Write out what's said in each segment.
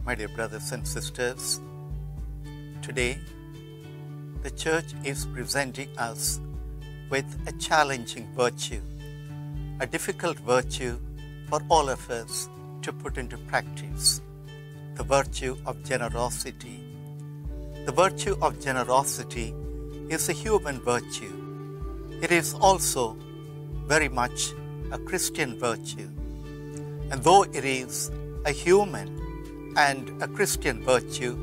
My dear brothers and sisters, today the Church is presenting us with a challenging virtue, a difficult virtue for all of us to put into practice, the virtue of generosity. The virtue of generosity is a human virtue. It is also very much a Christian virtue. And though it is a human and a Christian virtue,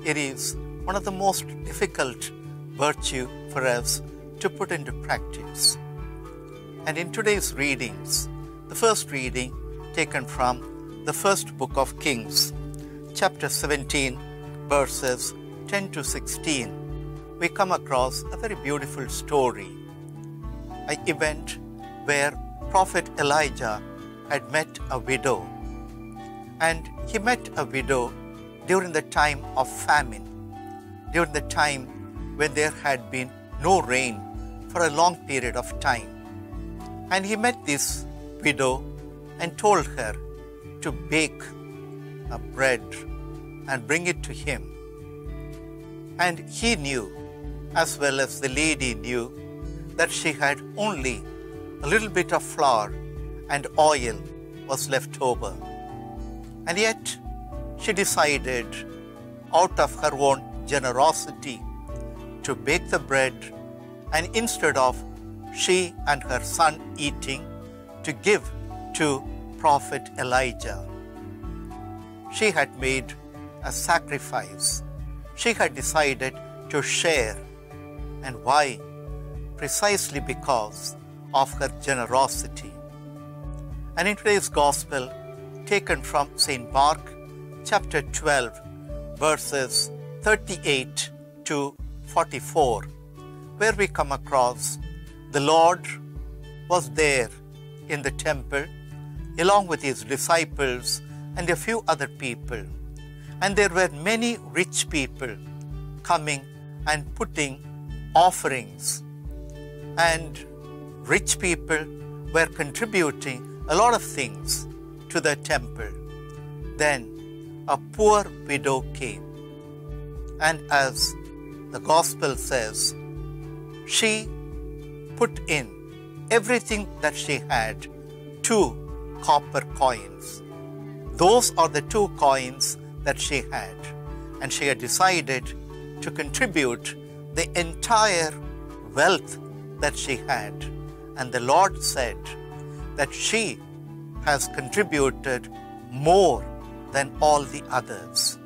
it is one of the most difficult virtue for us to put into practice. And in today's readings, the first reading taken from the first book of Kings, chapter 17, verses 10 to 16, we come across a very beautiful story, an event where Prophet Elijah had met a widow. And he met a widow during the time of famine, during the time when there had been no rain for a long period of time. And he met this widow and told her to bake a bread and bring it to him. And he knew, as well as the lady knew, that she had only a little bit of flour and oil was left over. And yet she decided, out of her own generosity, to bake the bread, and instead of she and her son eating, to give to Prophet Elijah. She had made a sacrifice. She had decided to share. And why? Precisely because of her generosity. And in today's Gospel, taken from St. Mark, chapter 12, verses 38 to 44, where we come across the Lord was there in the temple along with his disciples and a few other people. And there were many rich people coming and putting offerings. And rich people were contributing a lot of things to the temple. Then a poor widow came. And as the Gospel says, she put in everything that she had, 2 copper coins. Those are the 2 coins that she had. And she had decided to contribute the entire wealth that she had. And the Lord said that she has contributed more than all the others.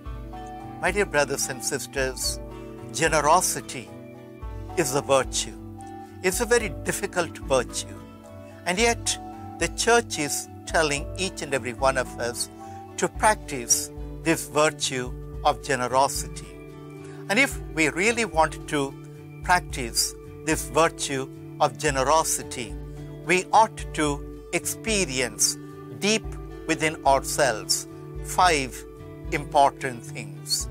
My dear brothers and sisters, generosity is a virtue. It's a very difficult virtue. And yet, the Church is telling each and every one of us to practice this virtue of generosity. And if we really want to practice this virtue of generosity, we ought to experience deep within ourselves 5 important things.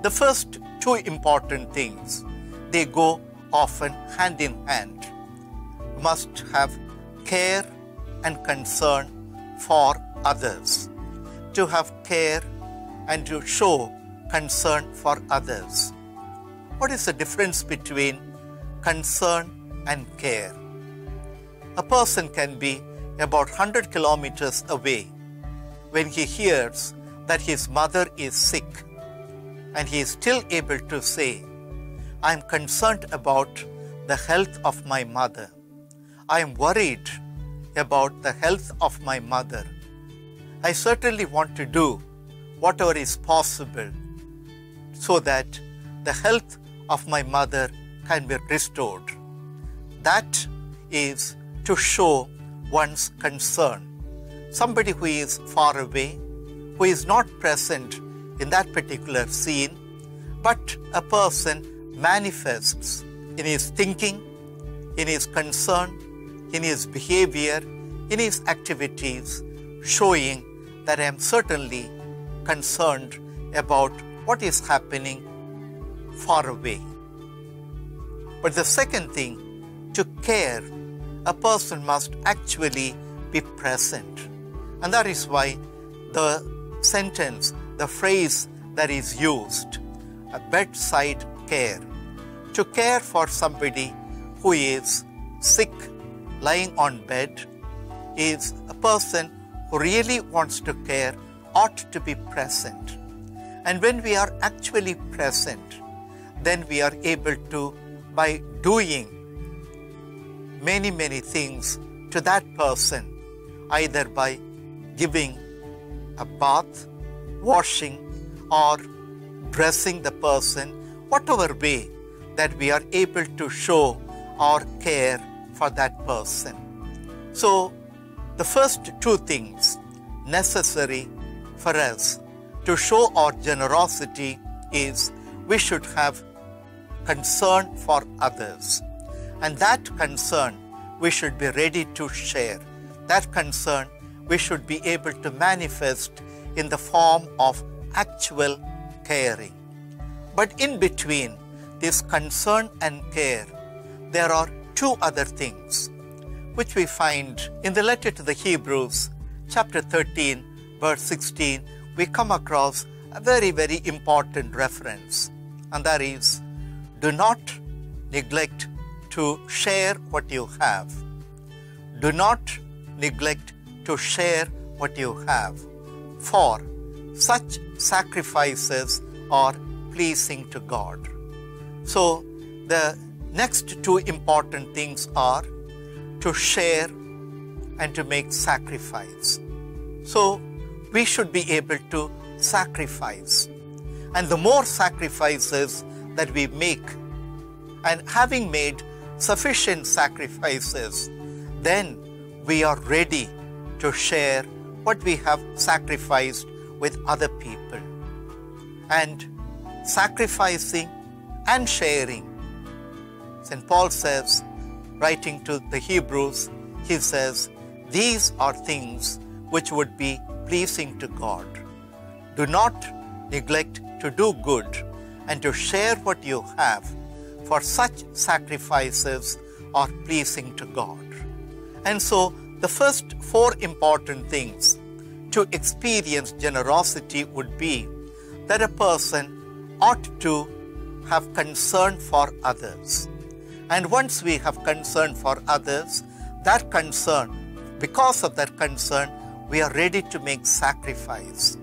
The first 2 important things, they go often hand in hand. We must have care and concern for others. To have care and to show concern for others. What is the difference between concern and care? A person can be about 100 kilometers away when he hears that his mother is sick, and he is still able to say, I am concerned about the health of my mother. I am worried about the health of my mother. I certainly want to do whatever is possible so that the health of my mother can be restored. That is to show one's concern. Somebody who is far away, who is not present in that particular scene, but a person manifests in his thinking, in his concern, in his behavior, in his activities, showing that I am certainly concerned about what is happening far away. But the second thing, to care, a person must actually be present. And that is why the sentence, the the phrase that is used, a bedside care. To care for somebody who is sick, lying on bed, is a person who really wants to care, ought to be present. And when we are actually present, then we are able to, by doing many things to that person, either by giving a bath, washing, or dressing the person, whatever way that we are able to show our care for that person. So, the first two things necessary for us to show our generosity is we should have concern for others. And that concern we should be ready to share. That concern we should be able to manifest in the form of actual caring. But in between this concern and care, there are two other things which we find in the letter to the Hebrews, chapter 13, verse 16. We come across a very important reference, and that is, do not neglect to share what you have. Do not neglect to share what you have, for such sacrifices are pleasing to God. So the next two important things are to share and to make sacrifice. So we should be able to sacrifice. And the more sacrifices that we make, and having made sufficient sacrifices, then we are ready to share what we have sacrificed with other people. And sacrificing and sharing, St. Paul says, writing to the Hebrews, he says, these are things which would be pleasing to God. Do not neglect to do good and to share what you have, for such sacrifices are pleasing to God. And so the first four important things to experience generosity would be that a person ought to have concern for others. And once we have concern for others, that concern, because of that concern, we are ready to make sacrifice.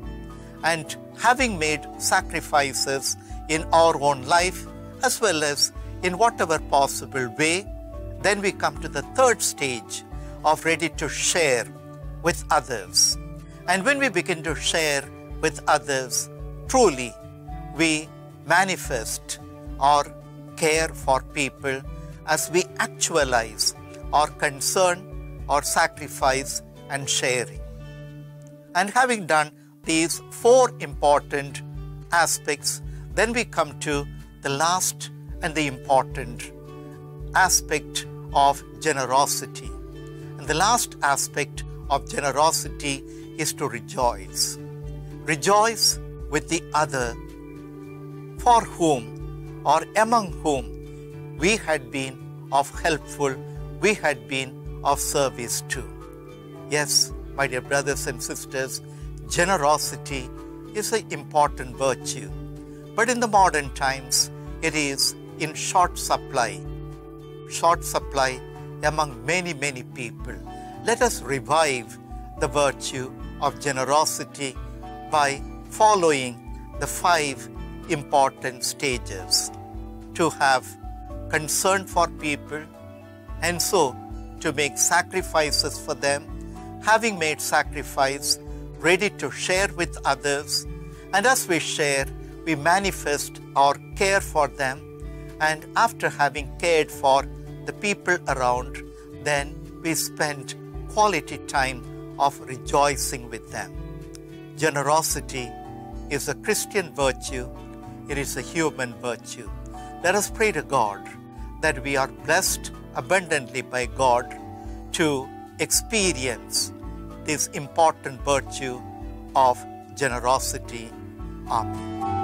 And having made sacrifices in our own life, as well as in whatever possible way, then we come to the third stage of ready to share with others. And when we begin to share with others, truly we manifest our care for people as we actualize our concern, our sacrifice and sharing. And having done these four important aspects, then we come to the last and the important aspect of generosity. And the last aspect of generosity is to rejoice. Rejoice with the other, for whom or among whom we had been of helpful, we had been of service to. Yes, my dear brothers and sisters, generosity is an important virtue. But in the modern times, it is in short supply among many people. Let us revive the virtue of generosity by following the 5 important stages: to have concern for people, and so to make sacrifices for them, having made sacrifice, ready to share with others, and as we share, we manifest our care for them, and after having cared for the people around, then we spend quality time of rejoicing with them. Generosity is a Christian virtue. It is a human virtue. Let us pray to God that we are blessed abundantly by God to experience this important virtue of generosity. Amen.